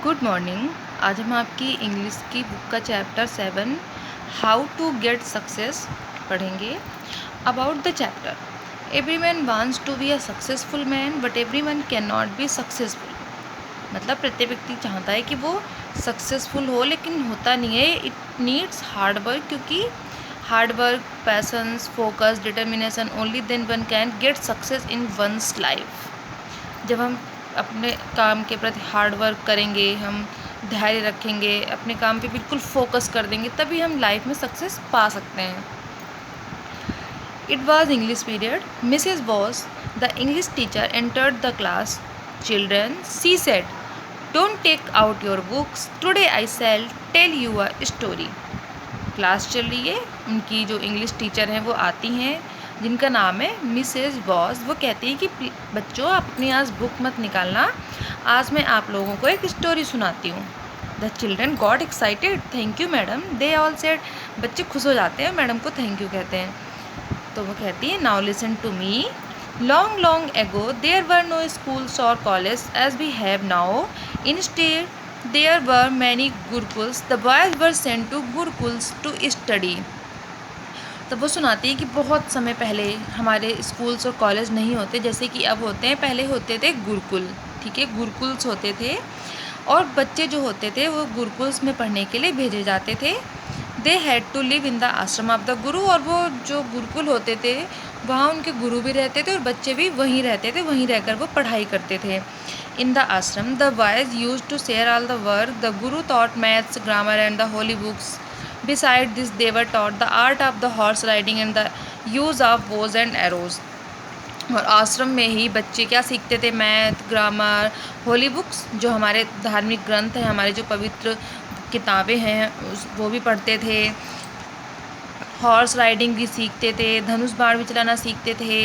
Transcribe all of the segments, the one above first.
Good morning. आज हम आपकी इंग्लिश की बुक का chapter 7 how to get success पढ़ेंगे। About the chapter, every man wants to be a successful man but every man can not be successful. मतलब प्रत्येक व्यक्ति चाहता है कि वो सक्सेसफुल हो, लेकिन होता नहीं है। इट नीड्स हार्ड वर्क, क्योंकि hard work, patience, focus, determination, only then one can get success in one's life. जब हम अपने काम के प्रति हार्ड वर्क करेंगे, हम धैर्य रखेंगे, अपने काम पे बिल्कुल फोकस कर देंगे, तभी हम लाइफ में सक्सेस पा सकते हैं। It was English period. Mrs Bose, the English teacher, entered the class. Children, she said, don't take out your books, today I shall tell you a story. Class चल रही है, उनकी जो इंग्लिश टीचर हैं वो आती हैं, जिनका नाम है मिसेज बॉस। वो कहती हैं कि बच्चों, आप अपनी आज बुक मत निकालना, आज मैं आप लोगों को एक स्टोरी सुनाती हूँ। The children got excited, thank you madam, they all said. बच्चे खुश हो जाते हैं, मैडम को थैंक यू कहते हैं। तो वो कहती है, now listen to me. Long long ago there were no schools और college as we have now. Instead there were many gurukuls, the boys were sent to gurukuls to study. तो वो सुनाती है कि बहुत समय पहले हमारे स्कूल्स और कॉलेज नहीं होते जैसे कि अब होते हैं। पहले होते थे गुरुकुल, ठीक है, गुरुकुल्स होते थे, और बच्चे जो होते थे वो गुरुकुल्स में पढ़ने के लिए भेजे जाते थे। They had to live in the ashram of the guru, और वो जो गुरुकुल होते थे वहाँ उनके गुरु भी रहते थे और बच्चे भी वहीं रहते थे, वहीं रहकर वो पढ़ाई करते थे। In the ashram the boys use to share all the work, the guru taught maths, grammar and the holy books. Beside this, they were taught the art of the horse riding and the use of bows and arrows. और आश्रम में ही बच्चे क्या सीखते थे? Math, grammar, holy books, जो हमारे धार्मिक ग्रंथ हैं, हमारे जो पवित्र किताबें हैं, वो भी पढ़ते थे। हॉर्स राइडिंग भी सीखते थे, धनुष बाण भी चलाना सीखते थे,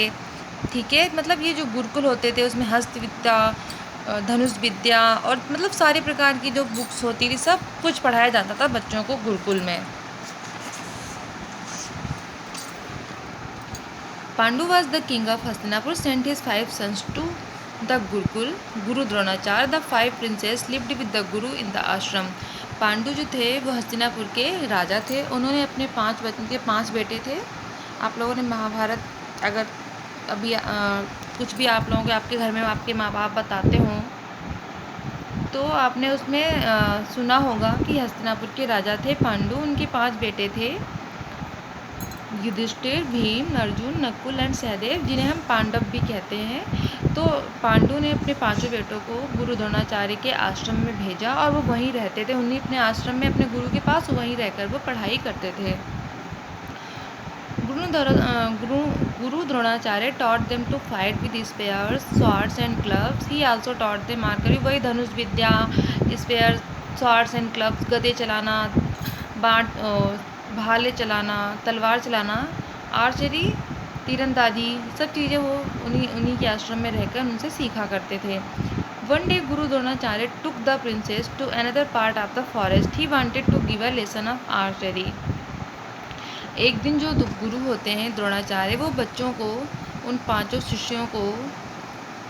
ठीक है। मतलब ये जो गुरुकुल होते थे उसमें हस्त विद्या, धनुष विद्या और मतलब सारे प्रकार की जो बुक्स होती थी, सब कुछ पढ़ाया जाता था बच्चों को गुरुकुल में। Pandu was the king of Hastinapur, sent his 5 sons to the Gurukul. Guru Dronacharya, the 5 princes lived with the Guru in the ashram. Pandu जो थे वो हस्तिनापुर के राजा थे। उन्होंने अपने 5 बेटे थे। आप लोगों ने महाभारत, अगर अभी कुछ भी आप लोगों के आपके घर में आपके माँ बाप बताते हों तो आपने उसमें सुना होगा कि हस्तिनापुर के राजा थे पांडु। उनके 5 बेटे थे, युधिष्ठिर, भीम, अर्जुन, नकुल एंड सहदेव, जिन्हें हम पांडव भी कहते हैं। तो पांडु ने अपने 5 बेटों को गुरु द्रोणाचार्य के आश्रम में भेजा और वो वहीं रहते थे। उन्हीं अपने आश्रम में अपने गुरु के पास वहीं रहकर वो पढ़ाई करते थे। गुरु Dronacharya taught them to fight with spears, swords and clubs. He also taught them archery, वही धनुष विद्या, स्पेयर, swords and clubs, गदे चलाना, भाले चलाना, तलवार चलाना, आर्चरी, तीरंदाजी, सब चीज़ें वो उन्हीं के आश्रम में रहकर उनसे सीखा करते थे। One day Guru Dronacharya took the princess to another part of the forest. He wanted to give a lesson of archery. एक दिन जो गुरु होते हैं द्रोणाचार्य, वो बच्चों को, उन 5 शिष्यों को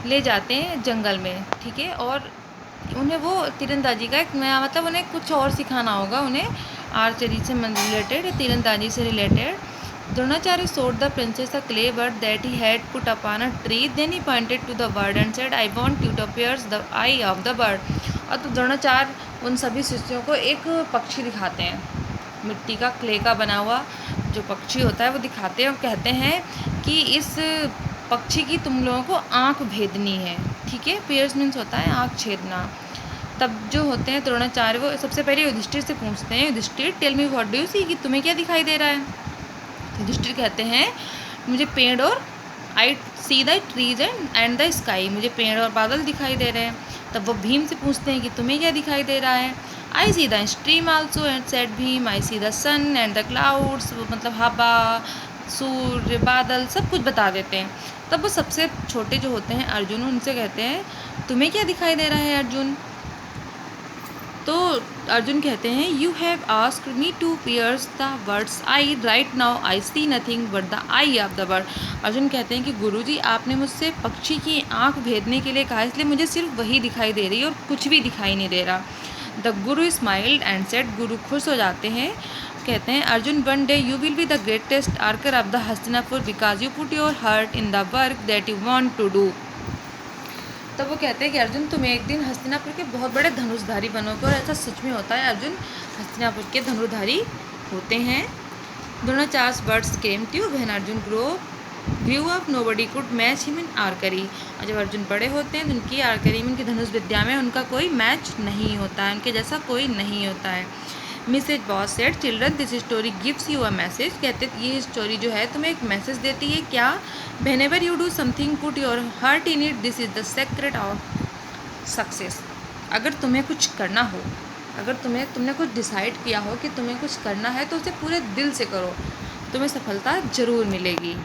ले जाते हैं जंगल में, ठीक है, और उन्हें वो तीरंदाजी का एक नया, मतलब उन्हें कुछ और सिखाना होगा, उन्हें आर्चरी से रिलेटेड, तीरंदाजी से related. Dronacharya showed the princess a clay bird that he had put upon a tree. Then he pointed to the bird and said, I want you to pierce the eye of the bird. और तो द्रोणाचार्य उन सभी शिष्यों को एक पक्षी दिखाते हैं, मिट्टी का, क्ले का बना हुआ जो पक्षी होता है वो दिखाते हैं और कहते हैं कि इस पक्षी की तुम लोगों को आँख भेदनी है, ठीक है। पियर्स मीन्स होता है आँख छेदना। तब जो होते हैं द्रोणाचार्य, वो सबसे पहले युधिष्ठिर से पूछते हैं, Yudhishthir tell me what do you see, कि तुम्हें क्या दिखाई दे रहा है? युधिष्ठिर कहते हैं, मुझे पेड़ और I see the trees and the sky, मुझे पेड़ और बादल दिखाई दे रहे हैं। तब वो भीम से पूछते हैं कि तुम्हें क्या दिखाई दे रहा है? I see the stream also and said Bhim, I see the sun and the clouds, मतलब हवा, सूर्य, बादल, सब कुछ बता देते हैं। तब वो सबसे छोटे जो होते हैं अर्जुन, उनसे कहते हैं, तुम्हें क्या दिखाई दे रहा है अर्जुन? तो अर्जुन कहते हैं you have asked me to pierce the words I right now I see nothing but the eye of the bird. Arjun कहते हैं कि गुरुजी आपने मुझसे पक्षी की आंख भेदने के लिए कहा, इसलिए मुझे सिर्फ वही दिखाई दे रही है और कुछ भी दिखाई नहीं दे रहा। The Guru smiled and said, गुरु खुश हो जाते हैं, कहते हैं Arjun one day you will be the greatest archer of the Hastinapur because you put your heart in the work that you want to do. तब वो कहते हैं कि अर्जुन तुम एक दिन हस्तिनापुर के बहुत बड़े धनुषधारी बनोगे, और ऐसा सच में होता है, अर्जुन हस्तिनापुर के धनुर्धारी होते हैं। द्रोणाचार्य's words came to when Arjun grew up nobody could match him in archery। और जब अर्जुन बड़े होते हैं तो उनकी आर्करी में, उनकी धनुष विद्या में उनका कोई मैच नहीं होता है, उनके जैसा कोई नहीं होता है। Mrs Bose said children this story gives you a message, कहते ये स्टोरी जो है तुम्हें एक मैसेज देती है। क्या? Whenever you do something put your heart in it, this is the secret of success. अगर तुम्हें कुछ करना हो, अगर तुमने कुछ डिसाइड किया हो कि तुम्हें कुछ करना है तो उसे पूरे दिल से करो, तुम्हें सफलता ज़रूर मिलेगी।